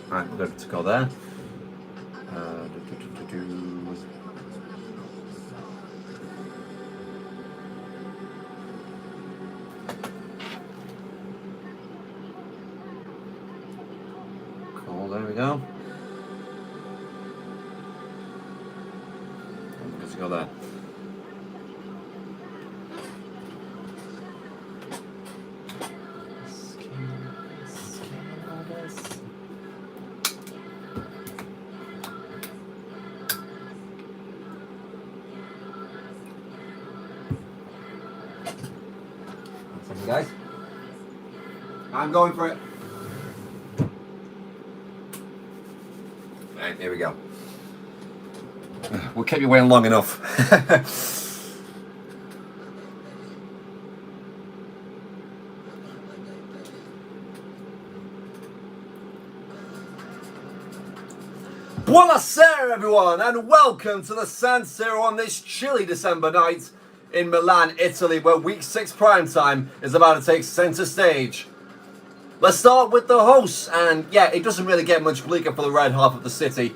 Right, we're good to go there. Cool, there we go. We're good to go there. Guys, I'm going for it. Right, here we go. We'll keep you waiting long enough. Buonasera everyone, and welcome to the San Siro on this chilly December night in Milan, Italy, where Week 6 Primetime is about to take centre stage. Let's start with the hosts, and yeah, it doesn't really get much bleaker for the red half of the city.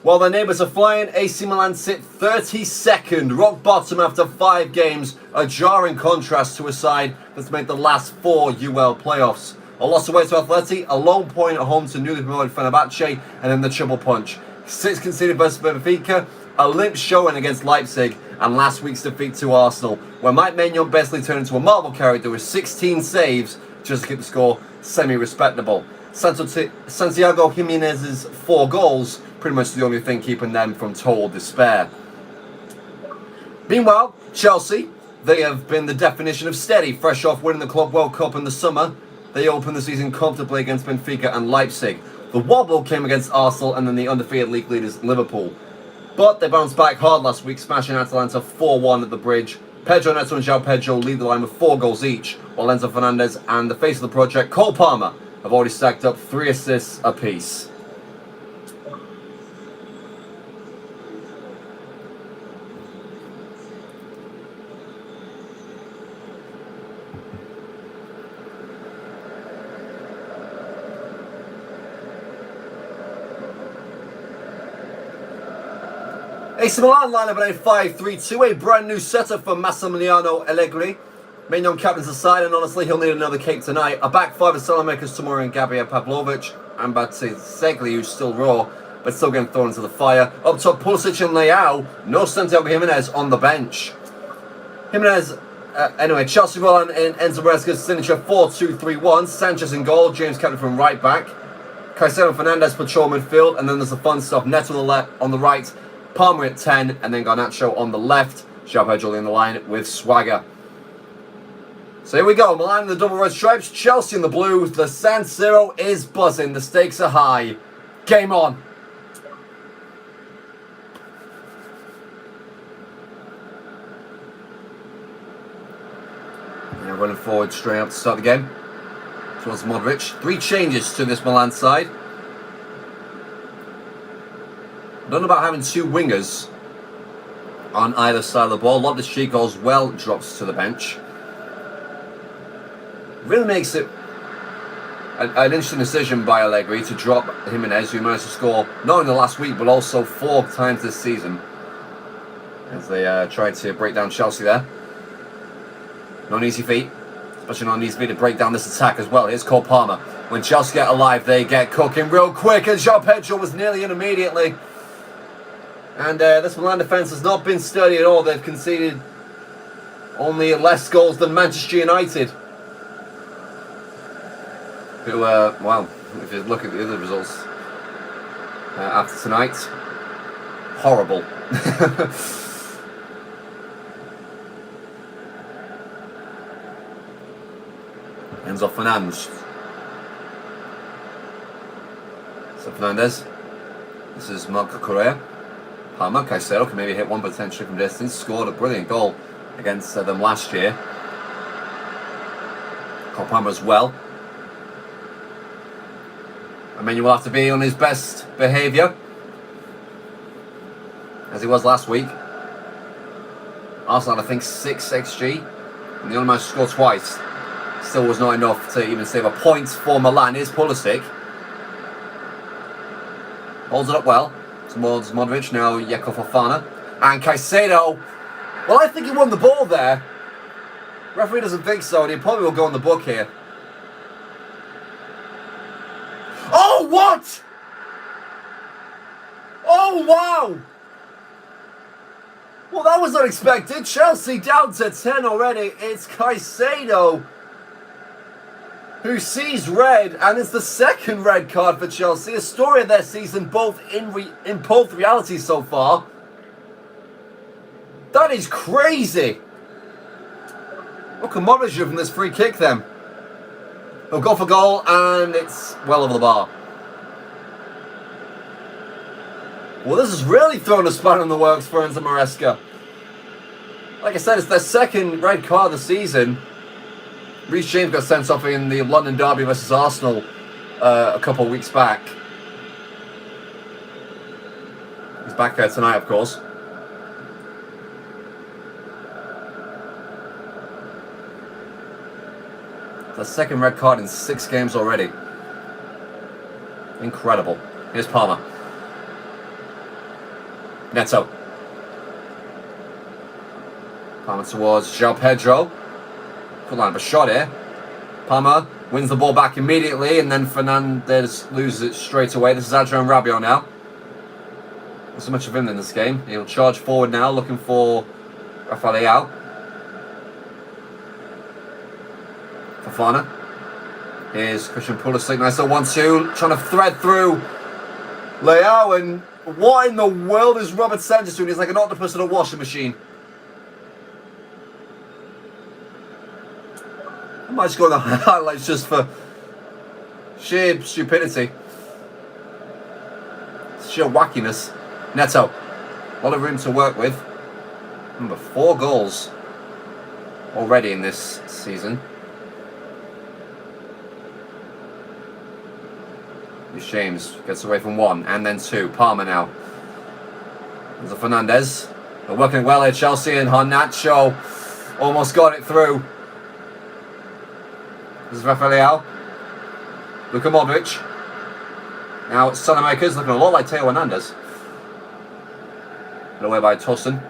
While their neighbours are flying, AC Milan sit 32nd, rock bottom after 5 games, a jarring contrast to a side that's made the last 4 UL playoffs. A loss away to Atleti, a lone point at home to newly promoted Fenerbahce, and then the triple punch. 6 conceded versus Benfica, a limp showing against Leipzig, and last week's defeat to Arsenal, where Mike Maignan basically turned into a Marvel character with 16 saves just to keep the score semi-respectable. Santiago Jimenez's 4 goals, pretty much the only thing keeping them from total despair. Meanwhile, Chelsea, they have been the definition of steady, fresh off winning the Club World Cup in the summer. They opened the season comfortably against Benfica and Leipzig. The wobble came against Arsenal and then the undefeated league leaders Liverpool. But they bounced back hard last week, smashing Atalanta 4-1 at the bridge. Pedro, Neto and João lead the line with 4 goals each, while Enzo Fernandez and the face of the project, Cole Palmer, have already stacked up 3 assists apiece. AC Milan line up at a 5-3-2, a brand new setup for Massimiliano Allegri. Maignan captains the side, and honestly, he'll need another cake tonight. A back 5 of Salamakers, Tomori and Gabriel Pavlovic, and Batse Segli, who's still raw, but still getting thrown into the fire. Up top, Pulisic and Leao. No Santiago Jimenez on the bench. Anyway, Chelsea roll in Enzo Maresca's signature 4-2-3-1. Sanchez in goal, James captain from right back. Caicedo and Fernandez patrol midfield, and then there's the fun stuff. Neto on the right, Palmer at 10, and then Garnacho on the left. João Pedro in the line with swagger. So here we go, Milan in the double red stripes, Chelsea in the blue. The San Siro is buzzing, the stakes are high. Game on. Now running forward straight up to start the game. Towards Modric. 3 changes to this Milan side. I don't know about having 2 wingers on either side of the ball. Loftus-Cheek as well drops to the bench. Really makes it an interesting decision by Allegri to drop Jimenez, who managed to score not only last week but also 4 times this season, as they tried to break down Chelsea there. Not an easy feat, especially not an easy feat to break down this attack as well. Here's Cole Palmer. When Chelsea get alive, they get cooking real quick, and João Pedro was nearly in immediately. And this Milan defence has not been sturdy at all. They've conceded only less goals than Manchester United. Who, well, if you look at the other results after tonight, horrible. Enzo Fernandez. So Fernandez. This is Marco Correa. Palmer, Caicedo can maybe hit one potentially from distance. Scored a brilliant goal against them last year. Cole Palmer as well. I mean, you will have to be on his best behaviour, as he was last week. Arsenal had, I think, 6 XG, and the only managed to score twice. Still was not enough to even save a point for Milan. Here's Pulisic. Holds it up well towards Modric. Now Yeko Fofana. And Caicedo. Well, I think he won the ball there. Referee doesn't think so, and he probably will go on the book here. Oh, what? Oh, wow. Well, that was unexpected. Chelsea down to 10 already. It's Caicedo who sees red, and it's the second red card for Chelsea. A story of their season, both in both realities so far. That is crazy. Look at Modric from this free kick then. He'll go for goal, and it's well over the bar. Well, this has really thrown a spanner in the works for Enzo Maresca. Like I said, it's their second red card of the season. Reece James got sent off in the London derby versus Arsenal a couple of weeks back. He's back there tonight, of course. The second red card in 6 games already. Incredible. Here's Palmer. Neto. Palmer towards João Pedro. Good line of a shot here. Palmer wins the ball back immediately, and then Fernandes loses it straight away. This is Adrian Rabiot now. Not so much of him in this game. He'll charge forward now, looking for Rafael. Fofana. Here's Christian Pulisic. Nice little 1-2. Trying to thread through Leao, and what in the world is Robert Sanchez doing? He's like an octopus in a washing machine. I might just go on the highlights just for sheer stupidity. Sheer wackiness. Neto. A lot of room to work with. Remember, 4 goals already in this season. James gets away from 1 and then 2. Palmer now. There's a Fernandes. They're working well here, Chelsea, and Garnacho almost got it through. This is Rafael. Luka Modric. Now it's Salamakers, looking a lot like Theo Hernandez. Put away by Tosin.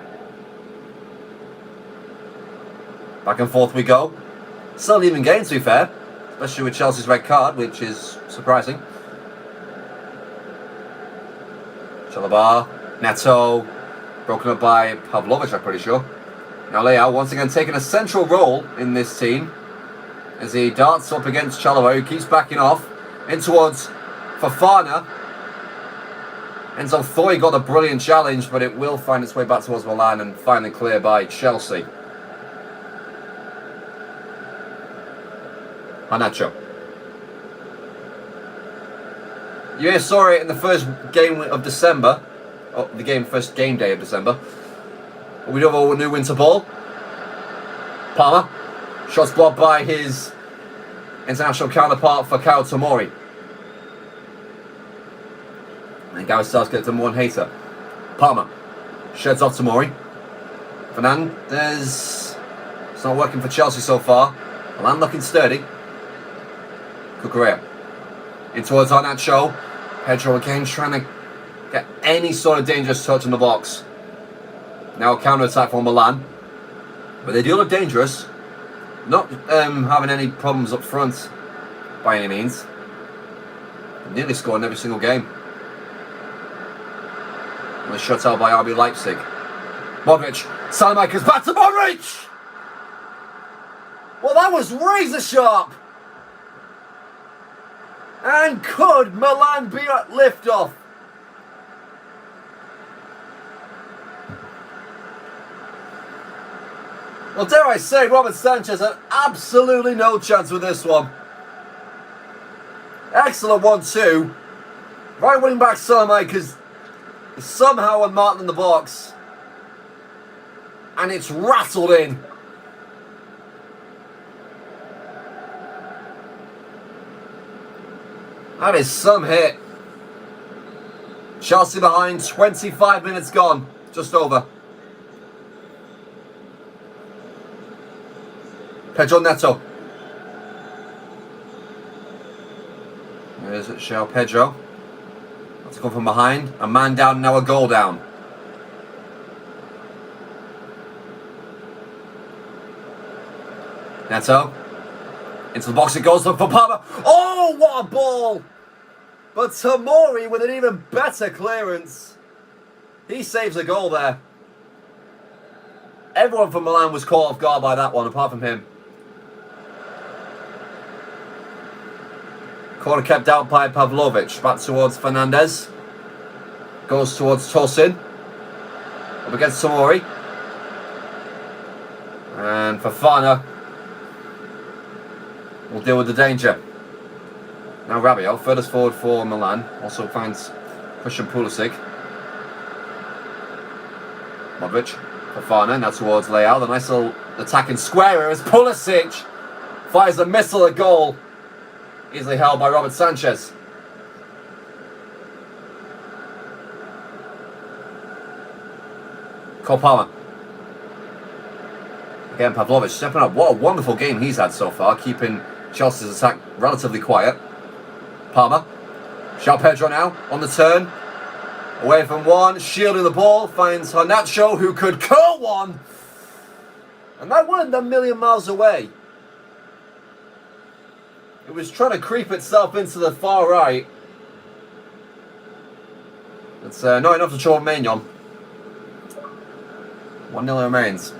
Back and forth we go. Still an even game, to be fair. Especially with Chelsea's red card, which is surprising. Chalobah, Neto, broken up by Pavlovic, I'm pretty sure. Now Leao once again taking a central role in this team as he darts up against Chalobah, who keeps backing off in towards Fofana. Enzo thought he got a brilliant challenge, but it will find its way back towards Milan and finally clear by Chelsea. Garnacho. You saw it in the first game of December. Oh, first game day of December. We do have a new winter ball. Palmer. Shots blocked by his international counterpart for Kyle Tomori. And Gareth Southgate to one hater. Palmer. Sheds off Tomori. Fernandes. It's not working for Chelsea so far. Milan looking sturdy. Cucurella. In towards Garnacho. Pedro again trying to get any sort of dangerous touch in the box. Now a counter-attack for Milan. But they do look dangerous. Not having any problems up front by any means. Nearly scored in every single game. And they're shut out by RB Leipzig. Modric. Salamakers back to Modric! Well, that was razor sharp! And could Milan be at liftoff? Well, dare I say, Robert Sanchez had absolutely no chance with this one. Excellent 1-2. Right wing back Salamakers is somehow unmarked in the box. And it's rattled in. That is some hit. Chelsea behind, 25 minutes gone. Just over. Pedro Neto. There's João Pedro. to come from behind. A man down, now a goal down. Neto. Into the box it goes, look for Palmer. Oh, what a ball! But Tomori with an even better clearance. He saves a goal there. Everyone from Milan was caught off guard by that one, apart from him. Corner kept out by Pavlovic. Back towards Fernandez. Goes towards Tosin. Up against Tomori. And Fofana will deal with the danger. Now Rabiot, furthest forward for Milan. Also finds Christian Pulisic. Modric. Fofana now towards Leao. The nice little attacking square here as Pulisic fires a missile at goal. Easily held by Robert Sanchez. Cole Palmer. Again, Pavlovic stepping up. What a wonderful game he's had so far, keeping Chelsea's attack relatively quiet. Palmer. João Pedro now on the turn. Away from one, shielding the ball, finds Garnacho, who could curl one. And that wasn't a million miles away. It was trying to creep itself into the far right. It's not enough to João Maignan. 1-0 remains.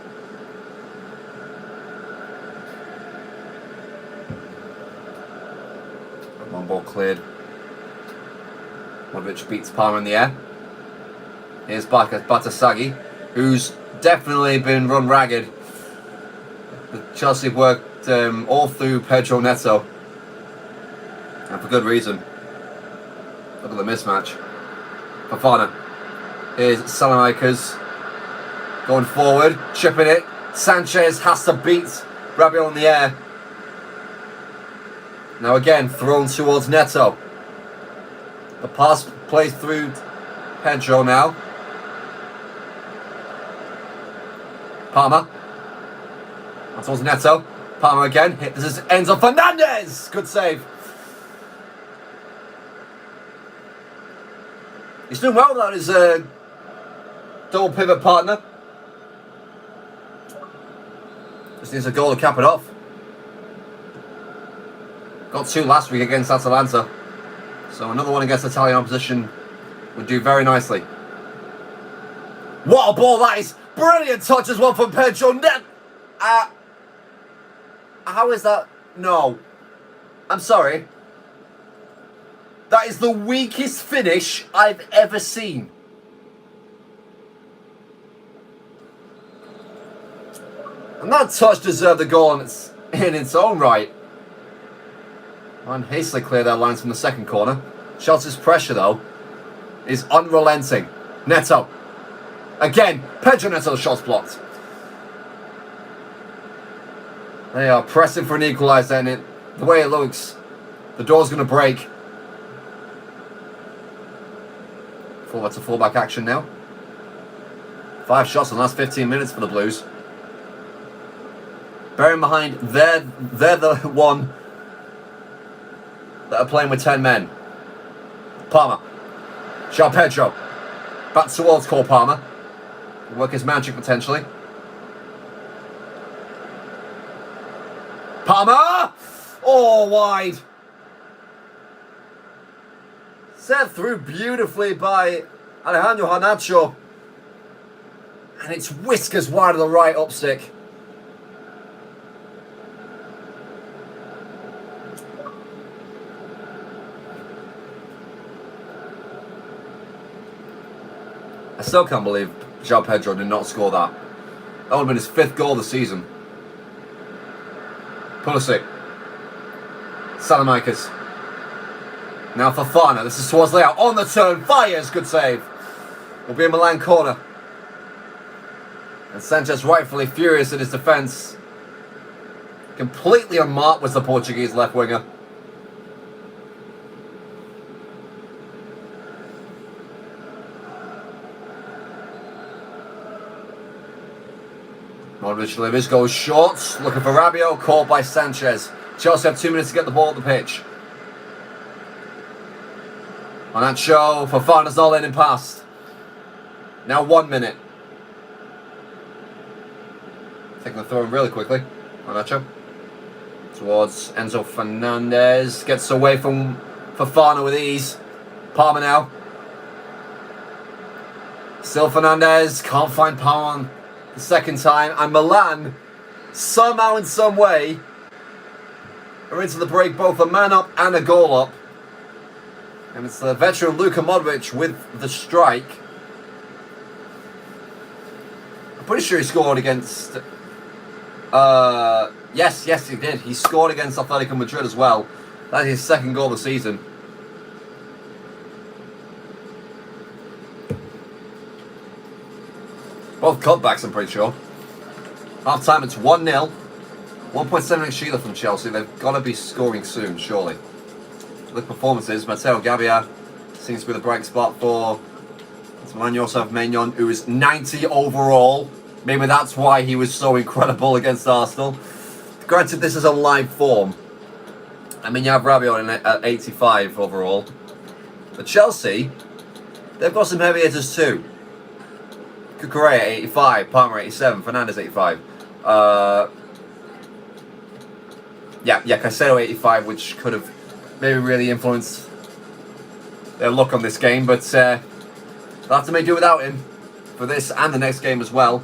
One ball cleared. Modric beats Palmer in the air. Here's Batasagi, who's definitely been run ragged. The Chelsea worked all through Pedro Neto. And for good reason. Look at the mismatch. Fofana. Here's Salamakers. Going forward, chipping it. Sanchez has to beat Rabiot in the air. Now again, thrown towards Neto. The pass plays through Pedro now. Palmer. And towards Neto. Palmer again. This is Enzo Fernandez. Good save. He's doing well without his double pivot partner. Just needs a goal to cap it off. Got 2 last week against Atalanta. So another one against Italian opposition would do very nicely. What a ball that is! Brilliant touch as well from Pedro. How is that? No. I'm sorry. That is the weakest finish I've ever seen. And that touch deserved a goal in its own right. And hastily cleared their lines from the second corner. Chelsea's pressure, though, is unrelenting. Neto. Again, Pedro Neto, the shot's blocked. They are pressing for an equaliser, and the way it looks, the door's going to break. Forward to fullback action now. 5 shots in the last 15 minutes for the Blues. Bear in mind, they're the one that are playing with 10 men. Palmer. João Pedro. Back towards Cole Palmer. Work his magic potentially. Palmer! Oh, wide. Set through beautifully by Alejandro Garnacho. And it's whiskers wide of the right up stick. I still can't believe João Pedro did not score that. That would have been his 5th goal of the season. Pulisic. Salamakers. Now Fofana. This is towards Leao. On the turn. Fires. Good save. Will be a Milan corner. And Sanchez rightfully furious at his defence. Completely unmarked was the Portuguese left winger. Modric goes short, looking for Rabiot, caught by Sanchez. Chelsea have 2 minutes to get the ball at the pitch. On that show, Fofana's not letting him past. Now 1 minute. Taking the throw in really quickly. On that show. Towards Enzo Fernandez. Gets away from Fofana with ease. Palmer now. Still Fernandez. Can't find Palmer the second time. And Milan, somehow in some way, are into the break, both a man up and a goal up. And it's the veteran Luka Modric with the strike. I'm pretty sure he scored against... Yes, he did. He scored against Atletico Madrid as well. That's his second goal of the season. Both cutbacks, I'm pretty sure. Half time, it's 1-0. 1.7 XG from Chelsea. They've got to be scoring soon, surely. Look, performances. Matteo Gabbia seems to be the bright spot for Milan. You also have Maignan, who is 90 overall. Maybe that's why he was so incredible against Arsenal. Granted, this is a live form. I mean, you have Rabiot at 85 overall. But Chelsea, they've got some heavy hitters too. Cucurella 85, Palmer 87, Fernandez 85. Caicedo 85, which could have maybe really influenced their look on this game. But they'll have to make do without him for this and the next game as well.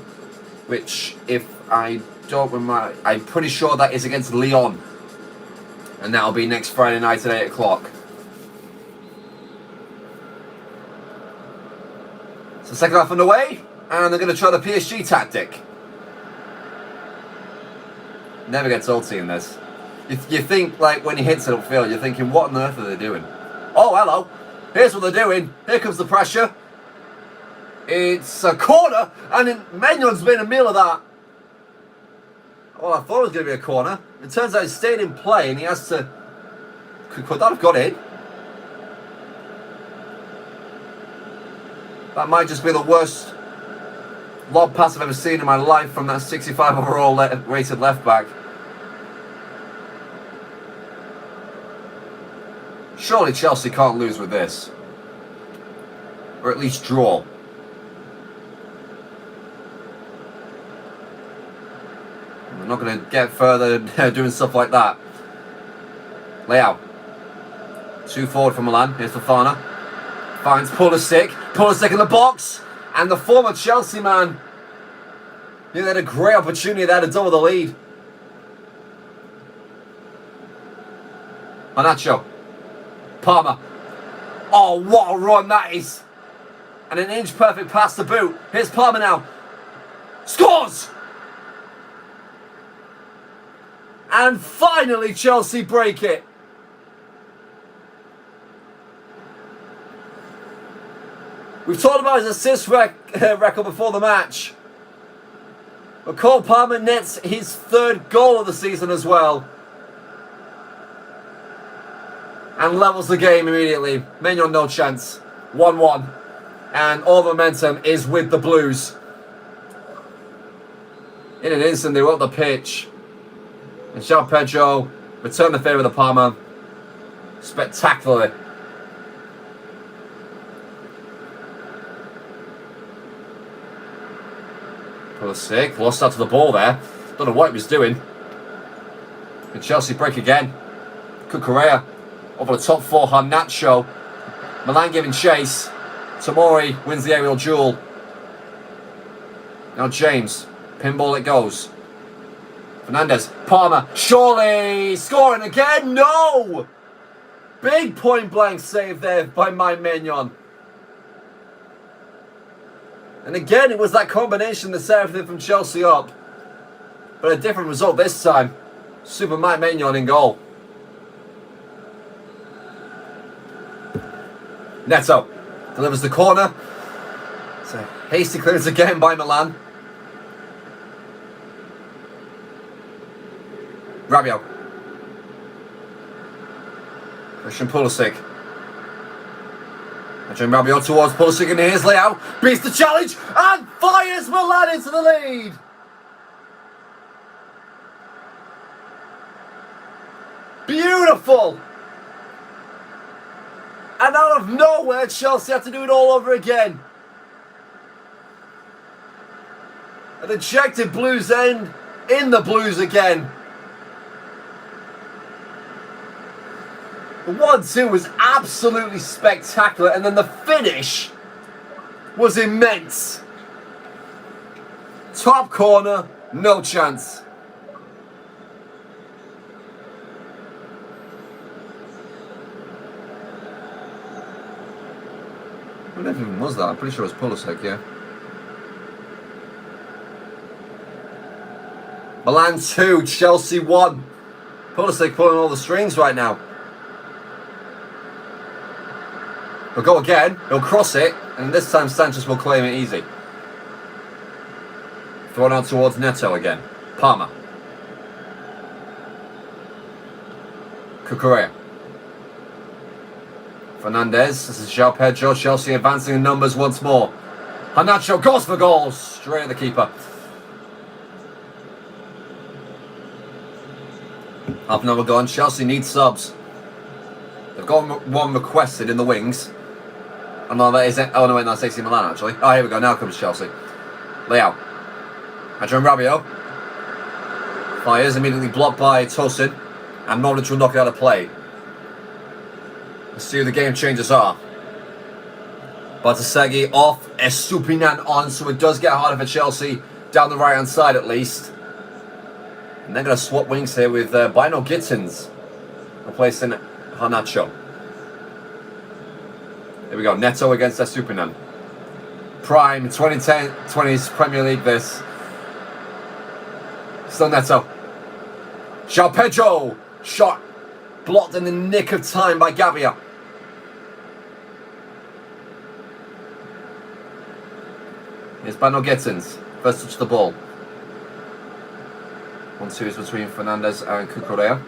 Which, if I don't remember, I'm pretty sure that is against Lyon. And that'll be next Friday night at 8 o'clock. So second half underway. And they're going to try the PSG tactic. Never gets salty in this. You think, like, when he hits it upfield, you're thinking, what on earth are they doing? Oh, hello. Here's what they're doing. Here comes the pressure. It's a corner, and Maignan's made a meal of that. Well, I thought it was going to be a corner. It turns out he stayed in play, and he has to... Could that have got in? That might just be the worst lob pass I've ever seen in my life from that 65 overall rated left back. Surely Chelsea can't lose with this. Or at least draw. We're not going to get further doing stuff like that. Leao. 2 forward for Milan. Here's Fofana. Finds Pulisic. Pulisic in the box. And the former Chelsea man. He had a great opportunity there to double the lead. Anacho. Palmer. Oh, what a run that is. And an inch perfect pass to boot. Here's Palmer now. Scores! And finally Chelsea break it. We've talked about his assist record before the match. But Cole Palmer nets his third goal of the season as well. And levels the game immediately. Maignan no chance. 1-1. And all the momentum is with the Blues. In an instant, they were up the pitch. And João Pedro returned the favour to Palmer spectacularly. Pulisic lost out to the ball there. Don't know what he was doing. And Chelsea break again. Cucurella over the top four. Nacho. Milan giving chase. Tomori wins the aerial duel. Now James. Pinball it goes. Fernandez. Palmer. Surely scoring again. No! Big point blank save there by Mike Maignan. And again, it was that combination that set everything from Chelsea up. But a different result this time. Super Mike Maignan in goal. Neto delivers the corner. It's a hasty clearance again by Milan. Rabiot. Christian Pulisic. Adrian Rabiot towards Pulisic, and here's Leao. Beats the challenge and fires Milan into the lead. Beautiful. And out of nowhere, Chelsea had to do it all over again. An ejected Blues end in the Blues again. The 1-2 was absolutely spectacular, and then the finish was immense. Top corner, no chance. I don't know if it was that. I'm pretty sure it was Pulisic, yeah. Milan 2, Chelsea 1. Pulisic pulling all the strings right now. He'll go again, he'll cross it, and this time Sanchez will claim it easy. Thrown out towards Neto again. Palmer. Cucurella. Fernandez, this is João Pedro, Chelsea advancing in numbers once more. Garnacho goes for goals, straight at the keeper. Half an hour gone, Chelsea needs subs. They've got one requested in the wings. Oh no, that is it. Oh no, wait, that's AC Milan actually. Oh, here we go, now comes Chelsea. Leao. Adrian Rabiot. Fires, immediately blocked by Tosin. And Modric will knock it out of play. Let's see who the game changers are. Bartasegui off, Estupinan on, so it does get harder for Chelsea down the right hand side at least. And they're going to swap wings here with Bino Gittins replacing Garnacho. Here we go, Neto against Estupinan. Prime 2010-20s Premier League this. Still Neto. João Pedro. Shot blocked in the nick of time by Gabbia. Here's Bino Gittins. First touch the ball. 1-2 is between Fernandez and Cucurella.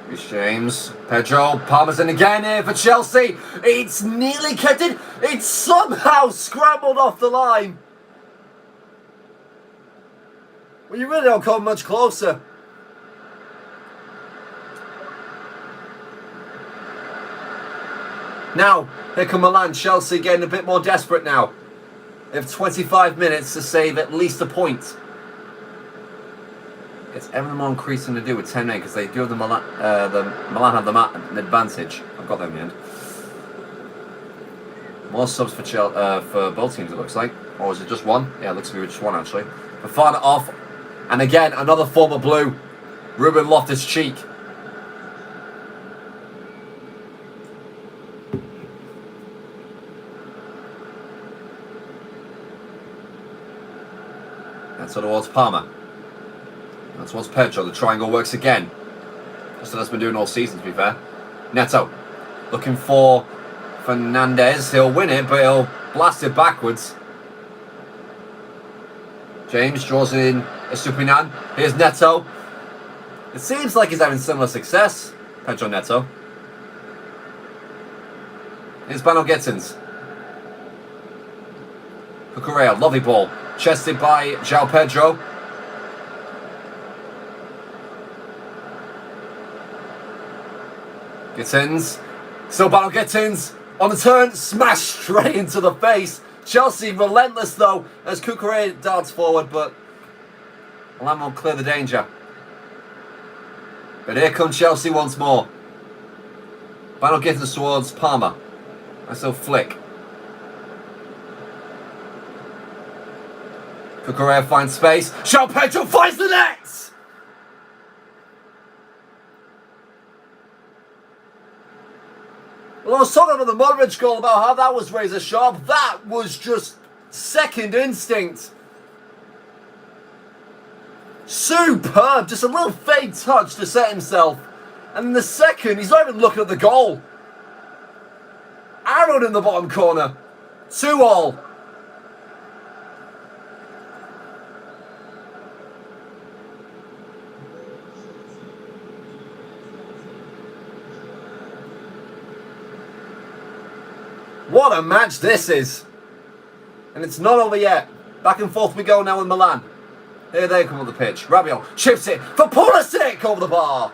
Reece James. Pedro. Palmer's in again here for Chelsea. It's nearly kept it. It's somehow scrambled off the line. Well, you really don't come much closer. Now, here come Milan. Chelsea getting a bit more desperate now. They have 25 minutes to save at least a point. It's ever more increasing to do with 10 men because they do have the Milan have the advantage. I've got them in the end. More subs for both teams, it looks like. Or is it just one? Yeah, it looks to be just one actually. Fafana off. And again, another former Blue. Ruben Loftus-Cheek. That's towards Palmer. That's towards Pedro. The triangle works again. Just as it's been doing all season, to be fair. Neto. Looking for Fernandez. He'll win it, but he'll blast it backwards. James draws in Estupinan. Here's Neto. It seems like he's having similar success. Pedro Neto. Here's Bino Gittins. Cucurella, lovely ball. Chested by João Pedro. Gittins. Still Bino Gittins. On the turn, smashed straight into the face. Chelsea relentless though as Cucurella darts forward, but Milan will clear the danger. But here comes Chelsea once more. Bino Gittins towards Palmer. Nice little flick. Cucurella finds space. João Pedro finds the net! Well, I was talking about the Modric goal, about how that was razor sharp. That was just second instinct. Superb. Just a little fake touch to set himself. And in the second, he's not even looking at the goal. Arrowed in the bottom corner. 2-2. What a match this is. And it's not over yet. Back and forth we go now with Milan. Here they come on the pitch. Rabiot chips it for Pulisic over the bar.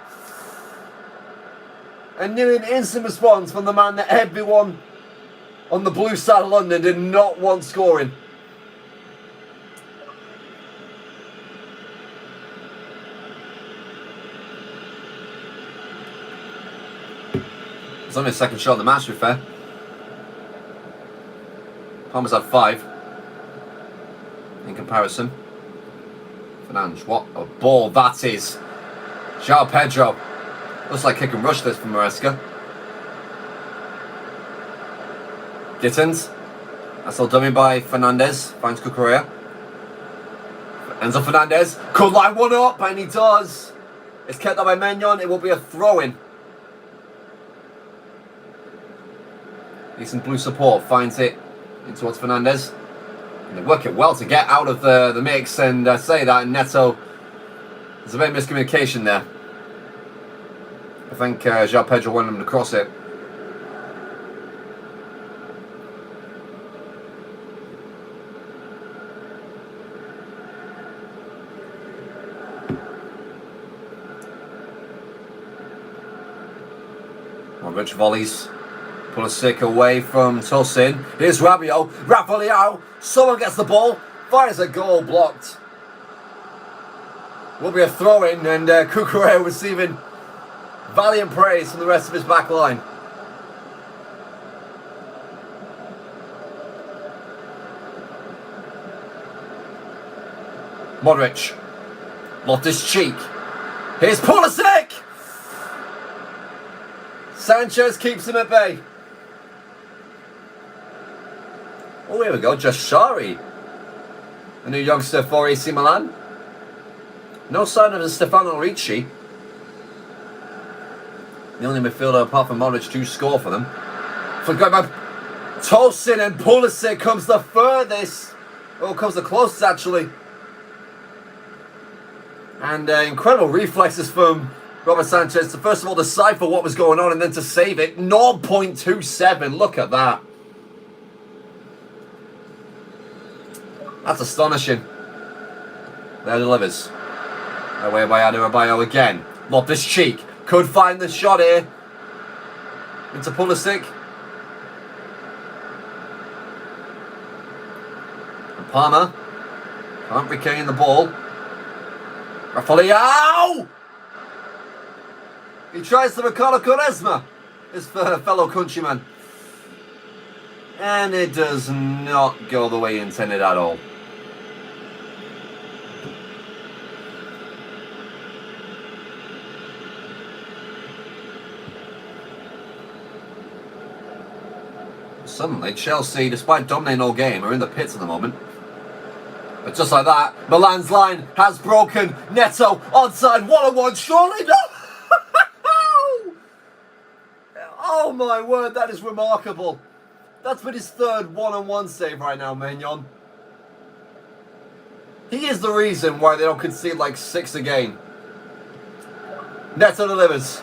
And nearly an instant response from the man that everyone on the blue side of London did not want scoring. It's only a second shot of the match, to be fair. Palmer's had 5 in comparison. Fernandes, what a ball that is. João Pedro. Looks like kick and rush this from Maresca. Gittins. That's all dummy by Fernandes. Finds Cucurella. Enzo Fernandez could line one up, and he does. It's kept up by Maignan. It will be a throw-in. Decent blue support. Finds it in towards Fernandes. And they work it well to get out of the mix and say that. And Neto, there's a bit of miscommunication there. I think João Pedro wanted him to cross it. Rich volleys. Pulisic away from Tosin. Here's Rabiot. Rafael. Someone gets the ball. Fires a goal blocked. Will be a throw-in, and Cucurella receiving valiant praise from the rest of his back line. Modric. Loftus-Cheek. Here's Pulisic! Sanchez keeps him at bay. Oh, here we go. Jashari. A new youngster for AC Milan. No sign of Stefano Ricci. The only midfielder apart from Modric to score for them. Forgot about Tosin, and Pulisic comes the furthest. Oh, comes the closest actually. And incredible reflexes from Robert Sanchez to first of all decipher what was going on and then to save it. 0.27. Look at that. That's astonishing. There delivers. Away by Adebayo again. Loftus-Cheek could find the shot here. Into Pulisic. And Palmer. Can't regain the ball. Rafael! He tries to Ricardo Quaresma, his fellow countryman. And it does not go the way he intended at all. Suddenly, Chelsea, despite dominating all game, are in the pits at the moment. But just like that, Milan's line has broken. Neto, onside, 1-on-1, surely no! Oh my word, that is remarkable. That's been his third 1-on-1 save right now, Maignan. He is the reason why they don't concede like 6 a game. Neto delivers.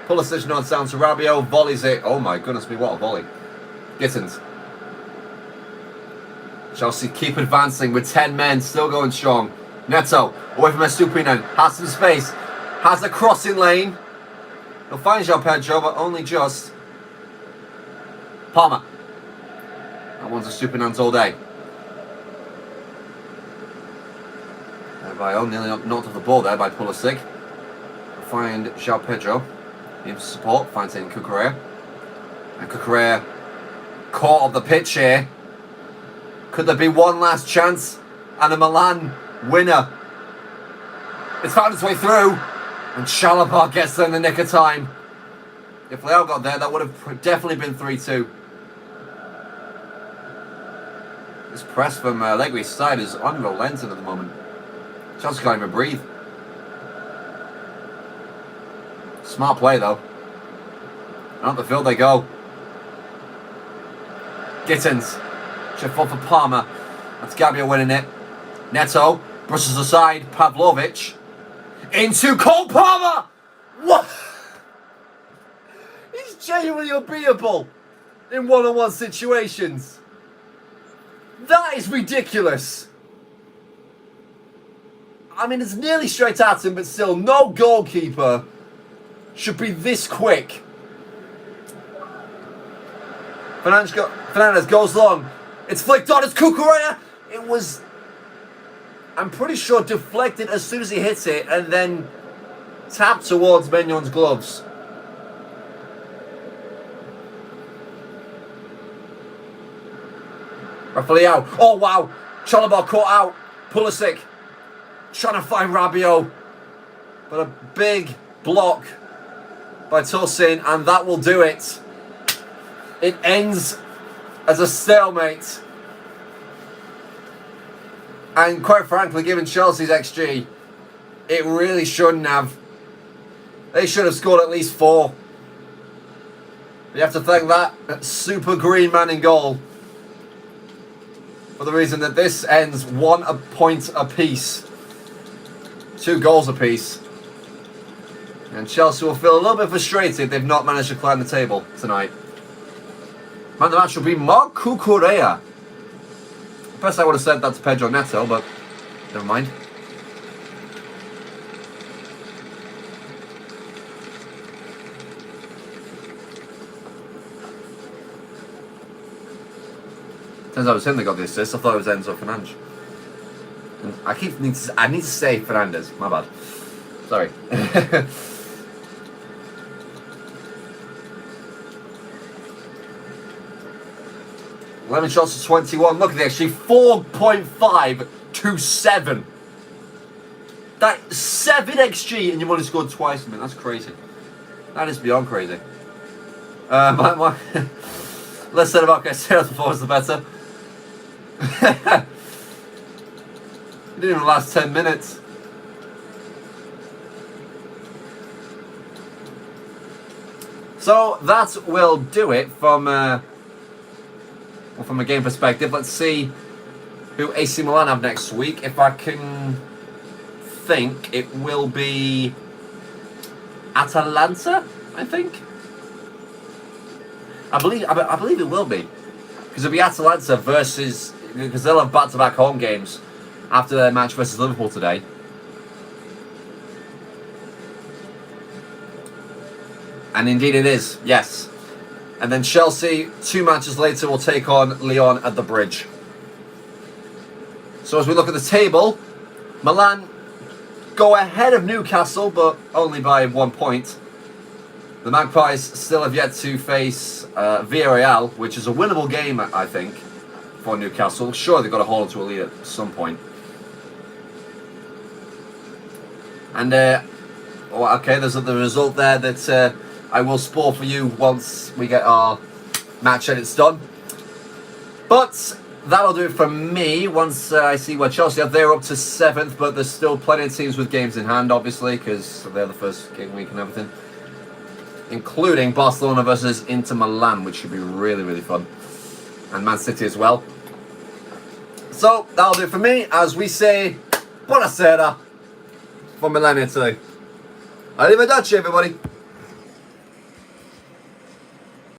Pulisic nods down to Rabiot, volleys it. Oh my goodness me, what a volley. Gittins. Chelsea keep advancing with 10 men, still going strong. Neto, away from Estupinan, has some space, has a crossing lane. He'll find João Pedro, but only just. Palmer. That one's Estupinan's all day. By nearly knocked off the ball there by Pulisic. He'll find João Pedro. Needs support, finds it in Cucurella. And Cucurella caught up the pitch here. Could there be one last chance? And a Milan winner. It's found its way through. And Chalobah gets there in the nick of time. If Leo got there, that would have definitely been 3-2. This press from Allegri's side is unrelenting at the moment. Chelsea can't even breathe. Smart play though. And up the field they go. Gittins. Should fall for Palmer. That's Gabriel winning it. Neto brushes aside Pavlovic. Into Cole Palmer! What? He's genuinely unbeatable in 1-on-1 situations. That is ridiculous. I mean, it's nearly straight at him, but still, no goalkeeper should be this quick. Fernandez goes long. It's flicked on. It's Cucurella. It was, I'm pretty sure, deflected as soon as he hits it and then tapped towards Maignan's gloves. Rafael. Oh, wow. Chalobah caught out. Pulisic trying to find Rabiot. But a big block by Tosin, and that will do it. It ends as a stalemate. And quite frankly, given Chelsea's XG, it really shouldn't have. They should have scored at least 4. You have to thank that super green man in goal for the reason that this ends 1 point apiece. 2 goals apiece. And Chelsea will feel a little bit frustrated they've not managed to climb the table tonight. Man of the match will be Marc Cucurella. First I would have said that's Pedro Neto, but never mind. Turns out it was him that got the assist. I thought it was Enzo Fernandez. And I need to say Fernandez. My bad. Sorry. 11 shots to 21. Look at this, actually 4.5 to 7. That's 7 XG and you've only scored twice. I mean, that's crazy. That is beyond crazy. Less said about Caicedo's performance, the better. It didn't even last 10 minutes. So that will do it from a game perspective. Let's see who AC Milan have next week. If I can think, it will be Atalanta, I think. I believe it will be. Because it'll be Atalanta versus, because they'll have back-to-back home games after their match versus Liverpool today. And indeed it is, yes. And then Chelsea, 2 matches later, will take on Lyon at the Bridge. So as we look at the table, Milan go ahead of Newcastle, but only by 1 point. The Magpies still have yet to face Villarreal, which is a winnable game, I think, for Newcastle. Sure, they've got to hold on to a lead at some point. And, okay, there's the result there that I will spoil for you once we get our match edits done. But that'll do it for me once I see where Chelsea are. They're up to 7th, but there's still plenty of teams with games in hand, obviously, because they're the first game week and everything. Including Barcelona versus Inter Milan, which should be really, really fun. And Man City as well. So, that'll do it for me. As we say, buonasera from Milan, Italy. Arrivederci, everybody.